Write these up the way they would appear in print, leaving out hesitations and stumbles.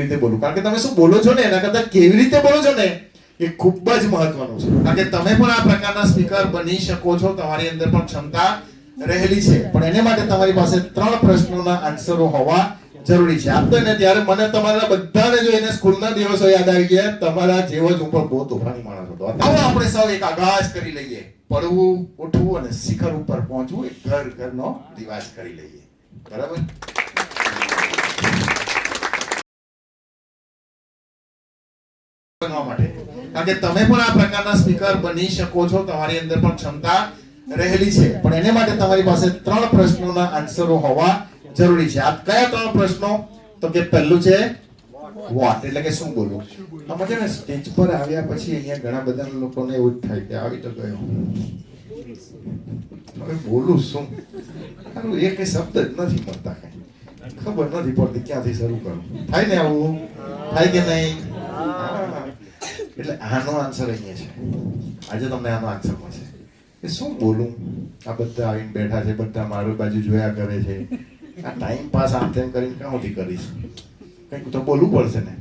રીતે બોલું, કારણ કે તમે શું બોલો છો ને એના કરતા કેવી રીતે બોલો છો ને એ ખૂબ જ મહત્વનું છે. કારણ કે તમે પણ આ પ્રકારના સ્પીકર બની શકો છો, તમારી અંદર પણ ક્ષમતા રહેલી છે, પણ એને માટે તમારી પાસે 3 પ્રશ્નોના આન્સરો હોવા જરૂરી છે. આપ તો એને ત્યારે મને તમારા બધાને જો એને સ્કૂલના દિવસો યાદ આવી ગયા, તમારા જેવો જ ઉપર બહુ તોફાની માણસ હતો. આવો આપણે સૌ એક આગાજ કરી લઈએ, પડવું ઉઠવું અને શિખર ઉપર પહોંચવું, એક ઘર ઘરનો રિવાજ કરી લઈએ. બરાબર? બનવા માટે, કારણ કે તમે પણ આ પ્રકારના સ્પીકર બની શકો છો, તમારી અંદર પણ ક્ષમતા રહેલી છે, પણ એને માટે તમારી પાસે 3 પ્રશ્નોના આન્સરો હોવા જરૂરી છે. આ કયા 3 પ્રશ્નો? તો કે પહેલું છે વોટ, એટલે કે શું બોલવું. આમાં છે ને સ્ટેજ પર આવ્યા પછી અહીંયા ઘણા બધા લોકોને એવું જ થાય કે આવી તો ગયો, હવે બોલું શું? આનું એક શબ્દ જ નથી મળતા, કઈ ખબર નથી પડતી ક્યાંથી શરૂ કરું. થાય ને આવું? થાય કે નહીં? એટલે આનો આન્સર અહીંયા છે. આજે તમને આનો આન્સર મળશે કે શું બોલું. આ બધા આવીને બેઠા છે, બધા મારી બાજુ જોયા કરે છે, આ ટાઈમ પાસ આમ તેમ કરીને ક્યાંથી કરીશ? કંઈક તો બોલવું પડશે ને.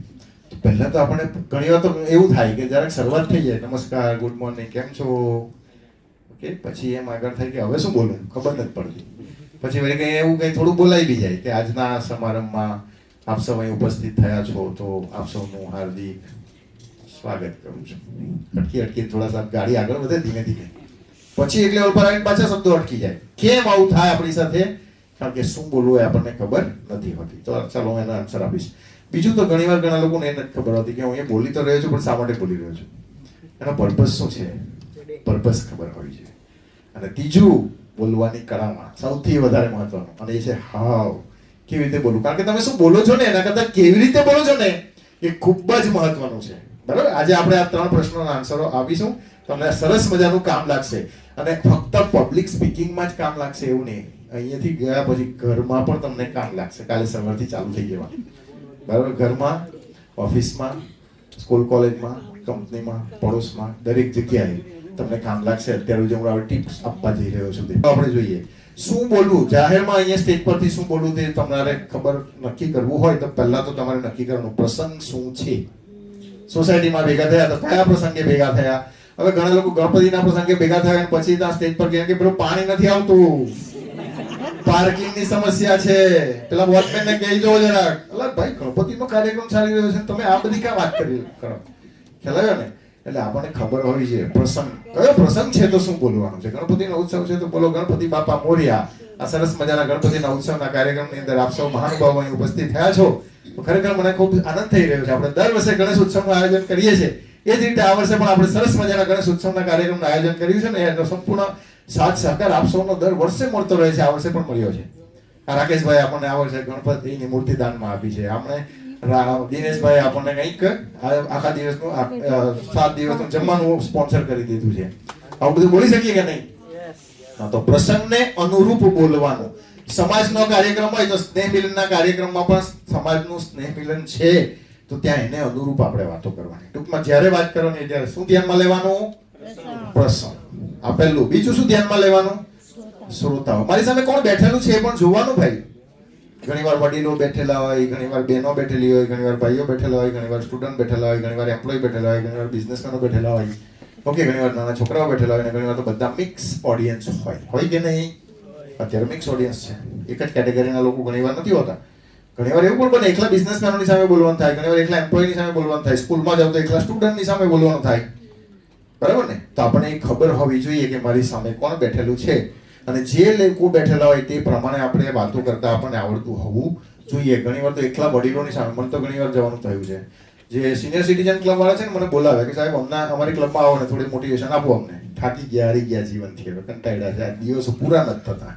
પહેલા તો આપણે ઘણી વાર તો એવું થાય કે જરાક શરૂઆત થઈ જાય, નમસ્કાર, ગુડ મોર્નિંગ, કેમ છો, ઓકે, પછી એમ આગળ થાય કે હવે શું બોલું, ખબર નથી પડતી. પછી વળી કંઈ એવું કંઈ થોડું બોલાઈ બી જાય કે આજના સમારંભમાં આપ સૌ અહીં ઉપસ્થિત થયા છો તો આપ સૌનું હાર્દિક સ્વાગત કરું છું. અટકી અટકી થોડા સા ગાડી આગળ વધે ધીમે ધીમે, પછી એક લેવલ પર આવીને પાછા શબ્દો અટકી જાય. કેમ આવું થાય આપણી સાથે? કારણ કે શું બોલવું એ આપણને ખબર નથી હોતી. તો ચાલો હું એનો આન્સર આપીશ. બીજું તો ઘણી વાર ઘણા લોકોને એ નથી ખબર હોતી કે હું એ બોલી તો રહ્યો છું, પણ શા માટે બોલી રહ્યો છું, એનો પર્પસ શું છે, પર્પસ ખબર હોવી જોઈએ. અને ત્રીજું, બોલવાની કળામાં સૌથી વધારે મહત્વનું, અને એ છે હાવ, કેવી રીતે બોલવું. કારણ કે તમે શું બોલો છો ને એના કરતા કેવી રીતે બોલો છો ને એ ખૂબ જ મહત્વનું છે. બરાબર? આજે આપણે આ 3 પ્રશ્નોના આન્સરો આપીશું. તમને સરસ મજાનું કામ લાગશે, અને ફક્ત પબ્લિક સ્પીકિંગમાં જ કામ લાગશે એવું નહીં, અહીંયાથી ગયા પછી ઘરમાં પણ તમને કામ લાગશે. કાલે સવારથી ચાલુ થઈ જવાનું. બરાબર? ઘરમાં, ઓફિસમાં, સ્કૂલ કોલેજમાં, કંપનીમાં, પડોશમાં, દરેક જગ્યાએ તમને કામ લાગશે. અત્યારે જે હું ટિપ્સ આપવા જઈ રહ્યો છું તે આપણે જોઈએ. શું બોલવું જાહેરમાં, અહીંયા સ્ટેજ પરથી શું બોલવું તે તમારે ખબર નક્કી કરવું હોય તો પહેલા તો તમારે નક્કી કરવાનું પ્રસંગ શું છે. સોસાયટીમાં ભેગા થયા તો કયા પ્રસંગે ભેગા થયા? હવે ઘણા લોકો ગણપતિના પ્રસંગે ભેગા થયા અને પછી ત્યાં સ્ટેજ પર કહે કે પેલું પાણી નથી આવતું, પાર્કિંગની સમસ્યા છે, પેલા વોચમેનને કહી દો જરાક. અલા ભાઈ, ગણપતિનો કાર્યક્રમ ચાલી રહ્યો છે, તમે આ બધી કા વાત કરી કરો? ખ્યાલ આવ્યો ને? એટલે આપણને ખબર હોવી જોઈએ પ્રસંગ કયો પ્રસંગ છે તો શું બોલવાનું છે. ગણપતિનો ઉત્સવ છે તો બોલો ગણપતિ બાપા મોર્યા. આ સરસ મજાના ગણપતિના ઉત્સવના કાર્યક્રમની અંદર આપ સૌ મહાનુભાવો અહીં ઉપસ્થિત થયા છો, તો ખરેખર મને ખૂબ આનંદ થઈ રહ્યો છે. આપણે દર વર્ષે ગણેશ ઉત્સવનું આયોજન કરીએ છીએ, એ જ રીતે આ વર્ષે પણ આપણે સરસ મજાના ગણેશ ઉત્સવના કાર્યક્રમનું આયોજન કર્યું છે ને એનો સંપૂર્ણ સાથ સહકાર આપ સૌનો દર વર્ષે મળતો રહે છે. આ વર્ષે પણ મળ્યો છે. આ રાકેશભાઈ આપણને આ વર્ષે ગણપતિની મૂર્તિ દાનમાં આપી છે. આપણે દિનેશભાઈ આપણને કંઈક આખા દિવસનું 7 દિવસનું જમવાનું સ્પોન્સર કરી દીધું છે. આવું બધું બોલી શકીએ કે નહીં? હા, તો પ્રસંગને અનુરૂપ બોલવાનું. સમાજનો કાર્યક્રમ હોય તો સ્નેહ મિલનના કાર્યક્રમમાં પણ સમાજનું સ્નેહ મિલન છે તો ત્યાં એને અનુરૂપ આપણે વાતો કરવાની. ટૂંકમાં જ્યારે વાત કરવાની ત્યારે શું ધ્યાનમાં લેવાનું? પ્રસંગ. આ પહેલું. બીજું શું ધ્યાનમાં લેવાનું? શ્રોતાઓ. મારી સામે કોણ બેઠેલું છે એ પણ જોવાનું ભાઈ. ઘણીવાર વડીલો બેઠેલા હોય, ઘણીવાર બહેનો બેઠેલી હોય, ઘણીવાર ભાઈઓ બેઠેલા હોય, ઘણીવાર સ્ટુડન્ટ બેઠેલા હોય, ઘણીવાર એમ્પ્લોય બેઠેલા હોય, ઘણીવાર બિઝનેસમેનો બેઠેલા હોય, ઓકે, ઘણીવાર નાના છોકરાઓ બેઠેલા હોય, અને ઘણીવાર તો બધા મિક્સ ઓડિયન્સ હોય કે નહીં? અત્યારે મિક્સ ઓડિયન્સ છે. એક જ કેટેગરીના લોકો ઘણીવાર નથી હોતા. ઘણીવાર એવું પણ બને એકલા બિઝનેસમેનોની સામે બોલવાનું થાય, ઘણીવાર એકલા એમ્પ્લોયની સામે બોલવાનું થાય, સ્કૂલમાં જાવ તો એકલા સ્ટુડન્ટની સામે બોલવાનું થાય. બરાબર ને? તો આપણને ખબર હોવી જોઈએ કે મારી સામે કોણ બેઠેલું છે, અને જે લોકો બેઠેલા હોય તે પ્રમાણે આપણે વાતો કરતા આપણને આવડતું હોવું જોઈએ. ઘણીવાર તો એકલા વડીલોની સામે, મને તો ઘણીવાર જવાનું થયું છે. જે સિનિયર સિટીઝન ક્લબ વાળા છે ને મને બોલાવે કે સાહેબ અમારી ક્લબમાં આવો ને થોડી મોટિવેશન આપો અમને. થાકી ગયા, હારી ગયા જીવનથી, હવે કંટાળ્યા છે, આ દિવસો પૂરા નથી થતા,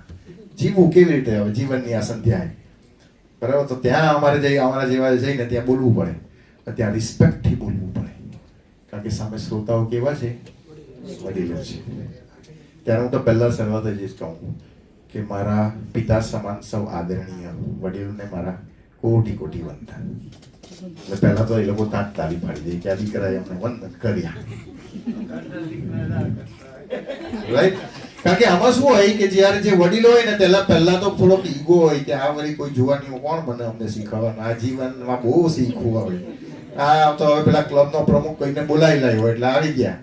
જીવવું કેવી રીતે હવે જીવનની આ સંધ્યાએ? બરાબર? તો ત્યાં અમારા જેવા જઈને ત્યાં બોલવું પડે, ત્યાં રિસ્પેક્ટથી બોલવું પડે, કારણ કે સામે શ્રોતાઓ કેવા છે? વડીલો છે. ત્યારે હું તો પહેલા શરૂઆત જ કહું કે મારા પિતા સમાન સૌ આદરણીય વડીલોને મારા કોટી કોટી વંદન. એટલે પહેલા તો એ લોકો તાંત તાળી પાડી દે કે આ દીકરાએ અમને વંદન કર્યા. રાઈટ? કારણ કે આમાં શું હોય કે જ્યારે જે વડીલો હોય ને પહેલા તો થોડોક ઈગો હોય કે આ વળી કોઈ જુવાની કોણ મને અમને શીખવવાનું, આ જીવનમાં બહુ શીખવું હવે, આ તો હવે પેલા ક્લબનો પ્રમુખ કોઈને બોલાવી લાવ્યો એટલે આવી ગયા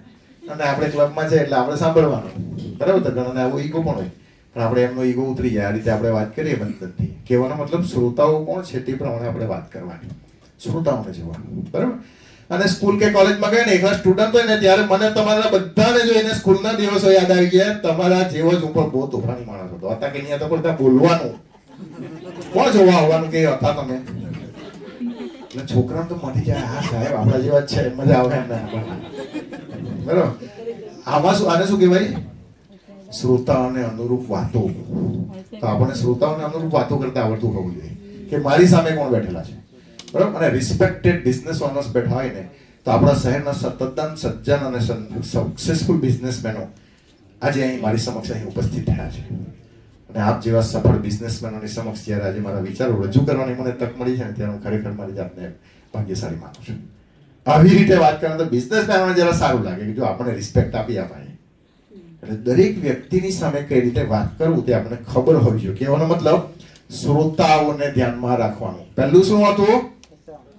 અને આપણે ક્લબમાં છે એટલે આપણે સાંભળવાનું, બરાબર? તો ઘણા આવો ઈગો પણ હોય, પણ આપણે એમનો ઈગો ઉતરી જાય. આ રીતે આપણે વાત કરીએ બંધનથી. કહેવાનો મતલબ શ્રોતાઓ કોણ છે તે પ્રમાણે આપણે વાત કરવાની, શ્રોતાઓને જોવાનું, બરાબર? અને સ્કૂલ કે કોલેજમાં ગયા ને એકલા સ્ટુડન્ટ હોય ને ત્યારે મને તમારા બધાને જોઈને સ્કૂલના દિવસો યાદ આવી ગયા. તમારા જેવો જ હું પણ બહુ તોફાની માણસ હતો. હતા કે નહીં હતા પણ ત્યાં બોલવાનું કોણ જોવા આવવાનું કે હતા તમે? એટલે છોકરાને તો મળી જાય, હા સાહેબ આપણા જેવા જ છે, મજા આવે એમને, બરાબર? આમાં શું, આને શું કહેવાય? શ્રોતાઓને અનુરૂપ વાતો. તો આપણે શ્રોતાઓને અનુરૂપ વાતો કરતા આવડતું હોવું જોઈએ કે મારી સામે કોણ બેઠેલા છે, બરાબર? અને રિસ્પેક્ટેડ બિઝનેસ ઓનર્સ બેઠા હોય ને તો આપણા શહેરના તદ્દન સજ્જન અને સક્સેસફુલ બિઝનેસમેનો આજે અહીં મારી સમક્ષ અહીં ઉપસ્થિત થયા છે. અને આપ જેવા સફળ બિઝનેસમેનોની સમક્ષ જ્યારે આજે મારા વિચારો રજૂ કરવાની મને તક મળી છે ને ત્યારે હું ખરેખર મારી જાતને ભાગ્યશાળી માનું છું. આવી રીતે વાત કરવાની તો બિઝનેસમેનોને જરા સારું લાગે કે જો આપણે રિસ્પેક્ટ આપી અપાય. એટલે દરેક વ્યક્તિની સામે કઈ રીતે વાત કરવું તે આપણને ખબર હોવી જોઈએ. કહેવાનો મતલબ શ્રોતાઓને ધ્યાનમાં રાખવાનું. પહેલું શું હતું?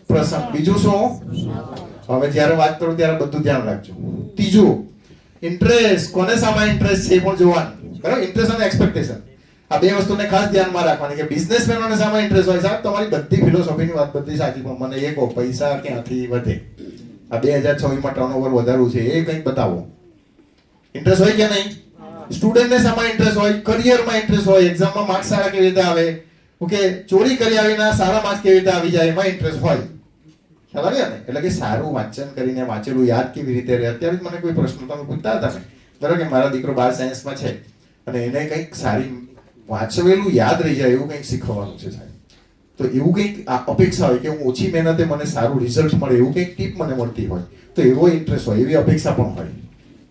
પ્રસંગ. બીજું શું? હવે જ્યારે વાત કરું ત્યારે બધું ધ્યાન રાખજો. ત્રીજું ઇન્ટરેસ્ટ. કોને સામે ઇન્ટરેસ્ટ છે એ પણ જોવાનું, બરાબર? ઇન્ટરેસ્ટ અને એક્સપેક્ટેશન, આ બે વસ્તુને ખાસ ધ્યાનમાં રાખવાની કે બિઝનેસમેનોને સામે ઇન્ટરેસ્ટ હોય. સાહેબ તમારી બધી ફિલોસોફીની વાત બધી સાચી, પણ મને એ કહો પૈસા ક્યાંથી વધે? આ 2026માં ટર્નઓવર વધારવું છે એ કંઈક બતાવો. ઇન્ટરેસ્ટ હોય કે નહીં? સ્ટુડન્ટને સામે ઇન્ટરેસ્ટ હોય, કરિયરમાં ઇન્ટરેસ્ટ હોય, એક્ઝામમાં માર્ક્સ સારા કેવી રીતે આવે, ઓકે, ચોરી કરી આવીને સારા માર્ક્સ કેવી રીતે આવી જાય એમાં ઇન્ટરેસ્ટ હોય. ખ્યાલ આવ્યો ને? એટલે કે સારું વાંચન કરીને વાંચેલું યાદ કેવી રીતે રહે. અત્યારે મને કોઈ પ્રશ્ન તમે પૂછતા હતા બરાબર કે મારા દીકરો 12 સાયન્સમાં છે અને એને કંઈક સારી વાંચવેલું યાદ રહી જાય એવું કંઈક શીખવાનું છે સાહેબ. તો એવું કંઈક અપેક્ષા હોય કે હું ઓછી મહેનતે મને સારું રિઝલ્ટ મળે એવું કંઈક ટીપ મને મળતી હોય તો એવો ઇન્ટરેસ્ટ હોય, એવી અપેક્ષા પણ હોય,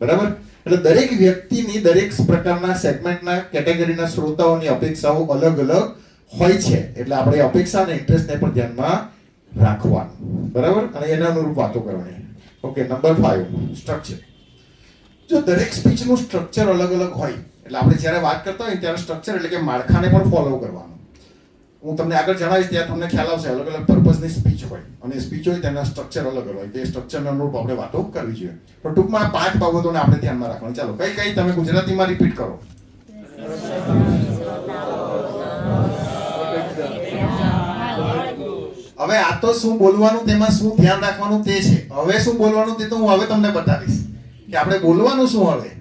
બરાબર? એટલે દરેક વ્યક્તિની દરેક પ્રકારના સેગમેન્ટના કેટેગરીના શ્રોતાઓની અપેક્ષાઓ અલગ અલગ હોય છે. એટલે આપણે અપેક્ષા અને ઇન્ટરેસ્ટને પણ ધ્યાનમાં રાખવાનું, બરાબર? અને એના અનુરૂપ વાતો કરવાની. Okay, number 5 structure. જો દરેક સ્પીચનું સ્ટ્રક્ચર અલગ અલગ હોય એટલે આપણે જ્યારે વાત કરતા હોય ત્યારે સ્ટ્રક્ચર એટલે કે માળખાને પણ ફોલો કરવાનું. હું તમને આગળ જણાવીશ ત્યાં તમને ખ્યાલ આવશે. અલગ અલગ પર્પઝની સ્પીચ હોય અને સ્પીચ હોય તેના સ્ટ્રક્ચર અલગ અલગ હોય. તે સ્ટ્રક્ચરને અનુરૂપ આપણે વાતો કરવી જોઈએ. પણ ટૂંકમાં 5 બાબતોને આપણે ધ્યાનમાં રાખવાની. ચાલો કઈ તમે ગુજરાતીમાં રિપીટ કરો. હવે આ તો શું બોલવાનું તેમાં શું ધ્યાન રાખવાનું તે છે. હવે શું બોલવાનું તે તો હું હવે તમને બતાવીશ કે આપણે બોલવાનું શું હવે,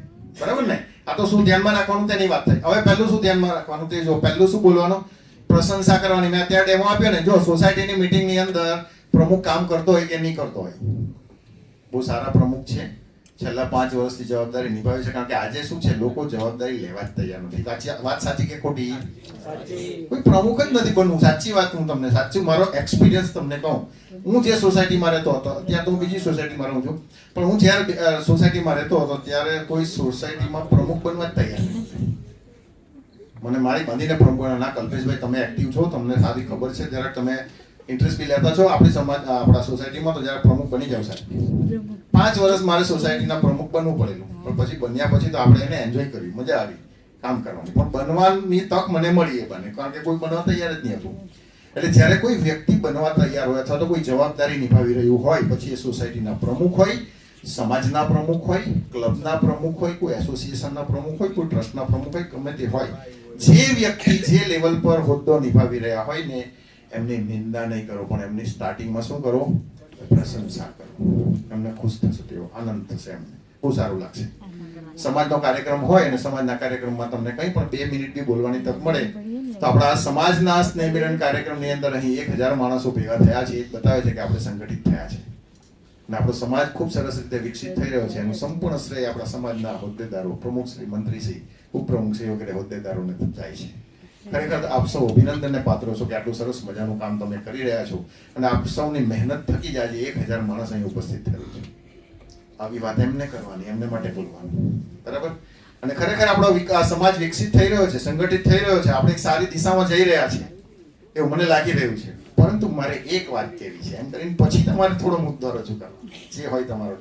બરાબર ને? આ તો શું ધ્યાનમાં રાખવાનું તેની વાત થઈ. હવે પહેલું શું ધ્યાનમાં રાખવાનું તે જો. પહેલું શું બોલવાનું? પ્રશંસા કરવાની. મેં અત્યારે ડેમો આપ્યો ને, જો સોસાયટીની મીટિંગની અંદર પ્રમુખ કામ કરતો હોય કે નહીં કરતો હોય, બહુ સારા પ્રમુખ છે, છેલ્લા 5 વર્ષથી જવાબદારી નિભાવે છે. કારણ કે આજે શું છે, લોકો જવાબદારી લેવા જ તૈયાર નથી. વાત સાચી કે ખોટી? કોઈ પ્રમુખ જ નથી બનવું. સાચી વાત હું તમને સાચું મારો એક્સપિરિયન્સ તમને કહું. હું જે સોસાયટીમાં રહેતો હતો, અત્યારે તો હું બીજી સોસાયટીમાં રહું છું, પણ હું જ્યારે સોસાયટીમાં રહેતો હતો ત્યારે કોઈ સોસાયટીમાં પ્રમુખ બનવા જ તૈયાર નથી. મને મારી બાંધીને પ્રમુખ ના, કલ્પેશભાઈ તમે એક્ટિવ છો, તમને સારી ખબર છે, જરાક તમે ઇન્ટરેસ્ટ બી લેતા છો આપણી સમાજ આપણા સોસાયટીમાં, તો જરા પ્રમુખ બની જાવ સાહેબ. 5 વર્ષ મારે સોસાયટીના પ્રમુખ બનવું પડેલું, પણ પછી બન્યા પછી તો આપણે એને એન્જોય કર્યું, મજા આવી કામ કરવાની. પણ બનવાની તક મને મળી એ બને, કારણ કે કોઈ બનવા તૈયાર જ નહીં હતું. એટલે જ્યારે કોઈ વ્યક્તિ બનવા તૈયાર હોય અથવા તો કોઈ જવાબદારી નિભાવી રહ્યું હોય, પછી એ સોસાયટીના પ્રમુખ હોય, સમાજના પ્રમુખ હોય, ક્લબના પ્રમુખ હોય, કોઈ એસોસિએશનના પ્રમુખ હોય, કોઈ ટ્રસ્ટના પ્રમુખ હોય, ગમે તે હોય, જે વ્યક્તિ જે લેવલ પર હોદ્દો નિભાવી રહ્યા હોય ને એમની નિંદા નહીં કરો, પણ એમની સ્ટાર્ટિંગમાં શું કરો? પ્રશંસા કરો. એમને ખુશ થશે, તેઓ આનંદ થશે, એમને બહુ સારું લાગશે. સમાજનો કાર્યક્રમ હોય અને સમાજના કાર્યક્રમમાં તમને કંઈ પણ 2 મિનિટ બી બોલવાની તક મળે તો આપણા સમાજના સ્નેહ મિલન કાર્યક્રમની અંદર અહીં 1000 માણસો ભેગા થયા છે. એ બતાવે છે કે આપણે સંગઠિત થયા છે અને આપણો સમાજ ખૂબ સરસ રીતે વિકસિત થઈ રહ્યો છે. એનું સંપૂર્ણ શ્રેય આપણા સમાજના હોદ્દેદારો, પ્રમુખશ્રી, મંત્રીશ્રી, ઉપપ્રમુખશ્રી વગેરે હોદ્દેદારોને જાય છે. ખરેખર આપ સૌ અભિનંદનને પાત્ર છો કે આટલું સરસ મજાનું કામ તમે કરી રહ્યા છો અને આપ સૌની મહેનત થકી જ આજે 1000 માણસ અહીં ઉપસ્થિત થયેલું છે. આવી વાત એમને કરવાની, એમને માટે બોલવાનું, બરાબર? અને ખરેખર આપણો સમાજ વિકસિત થઈ રહ્યો છે, સંગઠિત થઈ રહ્યો છે, આપણે એક સારી દિશામાં જઈ રહ્યા છીએ એવું મને લાગી રહ્યું છે. પરંતુ મારે એક વાત કહેવી છે, એમ કરીને પછી તમારે થોડો મુદ્દો રજૂ કરવાનો જે હોય તમારો.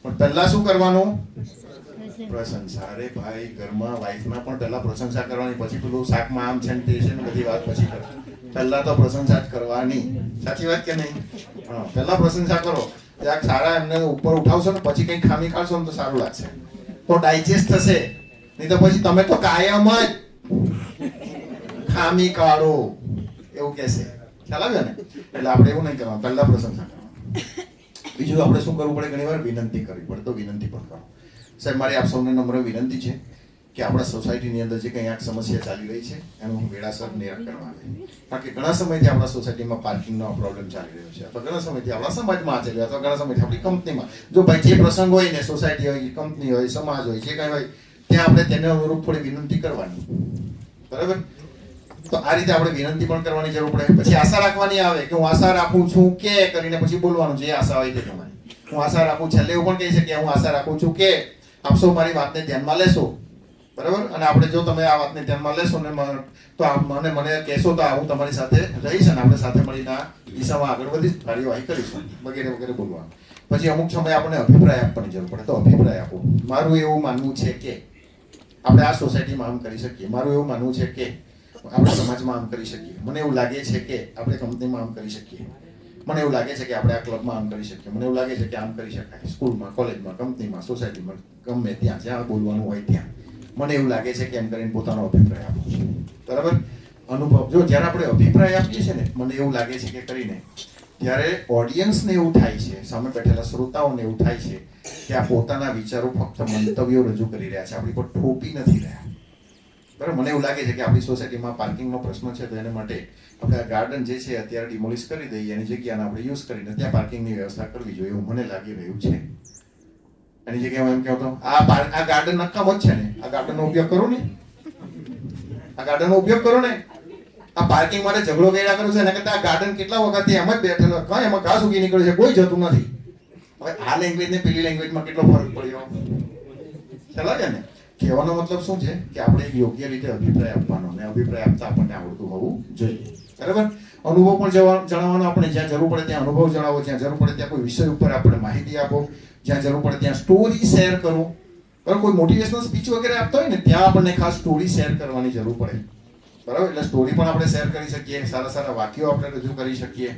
પણ પહેલા શું કરવાનું? પ્રશંસા. અરે ભાઈ, ઘરમાં વાઈફના પણ પહેલા પ્રશંસા કરવાની, પછી પેલું શાકમાં આમ છે ને તે છે ને બધી વાત પછી કરો. પહેલા તો પ્રશંસા જ કરવાની. સાચી વાત કે નહીં? હા, પહેલા પ્રશંસા કરો. ત્યાં સારા એમને ઉપર ઉઠાવશો ને પછી કંઈક ખામી કાઢશો ને તો સારું લાગશે, તો ડાયજેસ્ટ થશે. નહીં તો પછી તમે તો કાયમ જ ખામી કાઢો એવું કહેશે. ખ્યાલ આવ્યો ને? એટલે આપણે એવું નહીં કરવાનું, પહેલા પ્રશંસા કરવાનું. બીજું આપણે શું કરવું પડે? ઘણી વાર વિનંતી કરવી પડે, તો વિનંતી પણ કરો. સાહેબ, મારી આપ સૌને નમ્ર વિનંતી છે કે આપણા સોસાયટીની અંદર જે કંઈ આ સમસ્યા ચાલી રહી છે એનું વેળાસર નિરાકરણ આવે. કારણ કે ઘણા સમયથી આપણા સોસાયટીમાં પાર્કિંગનો પ્રોબ્લેમ ચાલી રહ્યો છે, અથવા ઘણા સમયથી આપણા સમાજમાં ચાલી રહ્યો, અથવા ઘણા સમયથી આપણી કંપનીમાં. જો ભાઈ જે પ્રસંગ હોય ને, સોસાયટી હોય, કંપની હોય, સમાજ હોય, જે કંઈ હોય ત્યાં આપણે તેને અનુરૂપ થોડી વિનંતી કરવાની. બરાબર? તો આ રીતે આપણે વિનંતી પણ કરવાની જરૂર પડે. પછી આશા રાખવાની આવે કે હું આશા રાખું છું કે કરીને પછી બોલવાનું, જે આશા હોય તે તમારી. હું આશા રાખું, છેલ્લે એવું પણ કહી શકીએ હું આશા રાખું છું કે આપ સૌ મારી વાતને ધ્યાનમાં લેશો. બરાબર? અને આપણે જો તમે આ વાતને ધ્યાનમાં લેશો ને તો મને કહેશો તો હું તમારી સાથે રહીશ અને આપણે સાથે મળીને આ દિશામાં આગળ વધી કાર્યવાહી કરીશું, વગેરે વગેરે બોલવાનું. પછી અમુક સમય આપણે અભિપ્રાય આપવાની જરૂર પડે, તો અભિપ્રાય આપો. મારું એવું માનવું છે કે આપણે આ સોસાયટીમાં આમ કરી શકીએ. મારું એવું માનવું છે કે આપણે સમાજમાં આમ કરી શકીએ. મને એવું લાગે છે કે આપણે કંપનીમાં આમ કરી શકીએ. મને એવું લાગે છે કે આપણે આ ક્લબમાં આમ કરી શકીએ. મને એવું લાગે છે કે આમ કરી શકાય. સ્કૂલમાં, કોલેજમાં, કંપનીમાં, સોસાયટીમાં, ગમે ત્યાં જ્યાં બોલવાનું હોય ત્યાં મને એવું લાગે છે કે એમ કરીને પોતાનો અભિપ્રાય આપો. બરાબર? અનુભવ. જો જ્યારે આપણે અભિપ્રાય આપીએ છીએ ને, મને એવું લાગે છે કે કરીને, ત્યારે ઓડિયન્સને એવું થાય છે, સામે બેઠેલા શ્રોતાઓને એવું થાય છે કે આ પોતાના વિચારો ફક્ત મંતવ્યો રજૂ કરી રહ્યા છે, આપણી પર થોપી નથી રહ્યા. બરાબર? મને એવું લાગે છે કે આપણી સોસાયટીમાં પાર્કિંગનો પ્રશ્ન છે, તો એના માટે આપણે આ ગાર્ડન જે છે અત્યારે ડિમોલિશ કરી દઈએ, એની જગ્યાને આપણે યુઝ કરીને ત્યાં પાર્કિંગની વ્યવસ્થા કરવી જોઈએ એવું મને લાગી રહ્યું છે. એની જગ્યાએ હું એમ કહેતો આ ગાર્ડન નકામો જ છે ને, આ ગાર્ડનનો ઉપયોગ કરો ને, આ ગાર્ડનનો ઉપયોગ કરો ને. આ પાર્કિંગ માટે ઝઘડો કર્યા કરો છો એના કરતા આ ગાર્ડન કેટલા વખતથી એમ જ બેઠેલો, કાંઈ એમાં ઘાસ ઉગી નીકળે છે, કોઈ જતું નથી. હવે આ લેંગ્વેજ ને પેલી લેંગ્વેજમાં કેટલો ફરક પડ્યો? ચાલો છે ને? કહેવાનો મતલબ શું છે કે આપણે યોગ્ય રીતે અભિપ્રાય આપવાનો, અને અભિપ્રાય આપતા આપણને આવડતું હોવું જોઈએ. બરાબર? અનુભવ પણ જણાવવાનો. આપણે જ્યાં જરૂર પડે ત્યાં અનુભવ જણાવો, જ્યાં જરૂર પડે ત્યાં કોઈ વિષય ઉપર આપણે માહિતી આપો, જ્યાં જરૂર પડે ત્યાં સ્ટોરી શેર કરો. બરાબર? કોઈ મોટિવેશનલ સ્પીચ વગેરે આપતા હોય ને ત્યાં આપણને ખાસ સ્ટોરી શેર કરવાની જરૂર પડે. બરાબર? એટલે સ્ટોરી પણ આપણે શેર કરી શકીએ, સારા સારા વાક્યો આપણે રજૂ કરી શકીએ.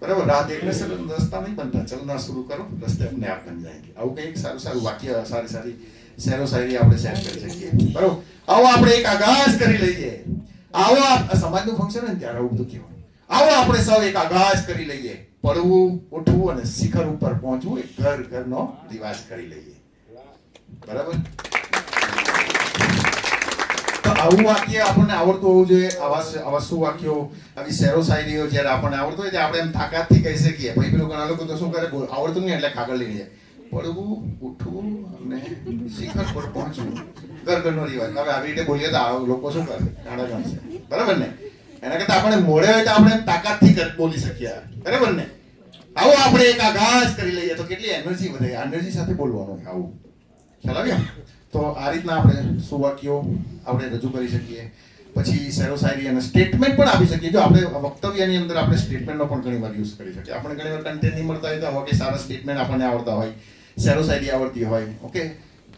બરાબર? રાહ દેખને સે રસ્તા નહીં બનતા, ચલના શરૂ કરો, રસ્તે અપને આપ બન જાયેંગે. આવું કંઈક સારું સારું વાક્ય, સારી સારી શેરો શાયરી આપણે શેર કરી શકીએ. બરાબર? આવો આપણે એક આગાજ કરી લઈએ. આવો આ સમાજનું ફંક્શન હોય ને ત્યારે આવું બધું કહેવાનું. આવો આપણે સૌ એક આગાજ કરી લઈએ. પડવું, ઉઠવું અને શિખર ઉપર પહોંચવું એક ઘર ઘરનો રિવાજ કરી લઈએ. બરાબર? તો આવું વાક્ય આપણને આવડતું હોવું જોઈએ. આવા શું વાક્યો, આવી શેરો શાયરીઓ જ્યારે આપણને આવડતું હોય ત્યારે આપણે એમ તાકાતથી કહી શકીએ. ભાઈ પેલું ઘણા લોકો તો શું કરે, આવડતું નહીં એટલે કાગળ લઈ જાય. પડવું, ઉઠવું અને શિખર પર પહોંચવું ઘર ઘરનો રિવાજ. હવે આવી રીતે બોલીએ તો લોકો શું કરે? કાણા ગણશે. બરાબર ને? એના કરતા આપણે મોડે હોય તો આપણે તાકાતથી બોલી શકીએ. બરાબર ને? આવો આપણે એક આગાજ કરી લઈએ તો કેટલી એનર્જી વધે. એનર્જી સાથે બોલવાનું આવું. ખ્યાલ આવ્યો? તો આ રીતના આપણે સુવાક્યો આપણે રજૂ કરી શકીએ. પછી શેરો શાયરી અને સ્ટેટમેન્ટ પણ આપી શકીએ. જો આપણે વક્તવ્યની અંદર આપણે સ્ટેટમેન્ટનો પણ ઘણી વાર યુઝ કરી શકીએ. આપણે ઘણી વાર કન્ટેન્ટ નહીં મળતા હોય તો કે સારા સ્ટેટમેન્ટ આપણને આવડતા હોય, શેરો શાયરી આવડતી હોય, ઓકે,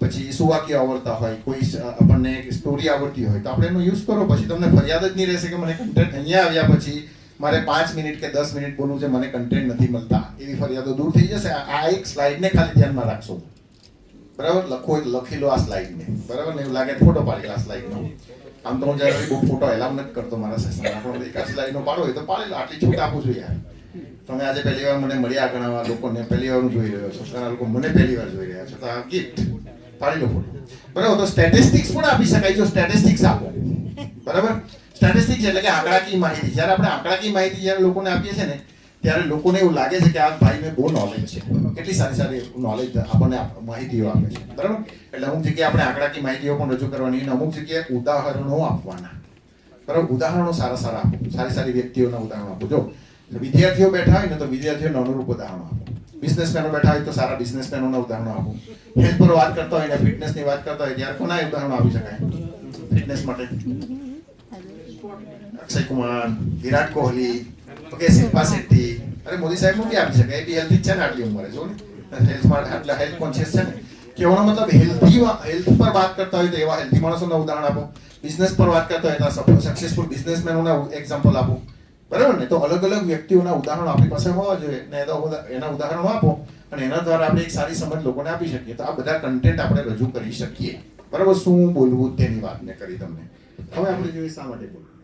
પછી સુવાક્ય આવડતા હોય, કોઈ આપણને સ્ટોરી આવડતી હોય તો આપણે એનો યુઝ કરો. પછી તમને ફરિયાદ જ નહીં રહેશે કે મને કન્ટેન્ટ અહીંયા આવ્યા પછી મારે 5 મિનિટ કે 10 મિનિટ બોલવું છે, મને કન્ટેન્ટ નથી મળતા. એવી ફરિયાદો દૂર થઈ જશે. આ એક સ્લાઇડને ખાલી ધ્યાનમાં રાખશો. બરાબર? લખી લો આ સ્લાઇડને. બરાબર ને? એવું લાગે ફોટો પાડી આ સ્લાઇડનો. આમ તો હું જ્યારે બહુ ફોટો એલાવ નથી કરતો મારા સેશનમાં, પણ એકાદ સ્લાઇડનો પાડો હોય તો પાડી લો. આટલી છૂટ આપું છું યાર. તમે આજે પહેલી વાર મને મળ્યા, ઘણા લોકોને પહેલી વાર હું જોઈ રહ્યો છું, ઘણા લોકો મને પહેલી વાર જોઈ રહ્યા છો, તો આ ગિફ્ટ પાડી લો ફોટો. બરાબર? તો સ્ટેટિસ્ટિક્સ પણ આપી શકાય. જો સ્ટેટિસ્ટિક્સ આપો. બરાબર? સ્ટેટિસ્ટિક્સ એટલે કે આંકડાકીય માહિતી. જ્યારે આપણે આંકડાકીય માહિતી જ્યારે લોકોને આપીએ છીએ ને ત્યારે લોકોને એવું લાગે છે કે આ ભાઈને બહુ નોલેજ છે, કેટલી સારી સારી નોલેજ આપણને માહિતીઓ આપે છે. બરાબર? એટલે અમુક જગ્યાએ આપણે આંકડાકીય માહિતીઓ પણ રજૂ કરવાની અને અમુક જગ્યાએ ઉદાહરણો આપવાના. બરાબર? ઉદાહરણો સારા સારા આપો, સારી સારી વ્યક્તિઓના ઉદાહરણો આપો. જો વિદ્યાર્થીઓ બેઠા હોય ને તો વિદ્યાર્થીઓને અનુરૂપ ઉદાહરણો આપો. બિઝનેસમેનો બેઠા હોય તો સારા બિઝનેસમેનોના ઉદાહરણો આપો. હેલ્થ પર વાત કરતા હોય ને ફિટનેસની વાત કરતા હોય ત્યારે કોના ઉદાહરણો આપી શકાય ફિટનેસ માટે? અક્ષય કુમાર, વિરાટ કોહલી, ઓકે, શિલ્પા શેટ્ટી. અરે મોદી સાહેબ નું બી આપી શકાય, એ બી હેલ્થી જ છે ને આટલી ઉંમરે. જો ને હેલ્થ માટે એટલે હેલ્થ કોન્શિયસ છે ને. કહેવાનો મતલબ હેલ્થ પર વાત કરતા હોય તો એવા હેલ્ધી માણસોના ઉદાહરણ આપો. બિઝનેસ પર વાત કરતા હોય તો સક્સેસફુલ બિઝનેસમેનોના એક્ઝામ્પલ આપો. બરાબર ને? તો અલગ અલગ વ્યક્તિઓના ઉદાહરણો આપણી પાસે હોવા જોઈએ ને એના ઉદાહરણો આપો અને એના દ્વારા આપણે એક સારી સમજ લોકોને આપી શકીએ. તો આ બધા કન્ટેન્ટ આપણે રજૂ કરી શકીએ. બરાબર? શું બોલવું તેની વાત મેં કરી તમને. હવે આપણે જોઈએ શા માટે બોલવું.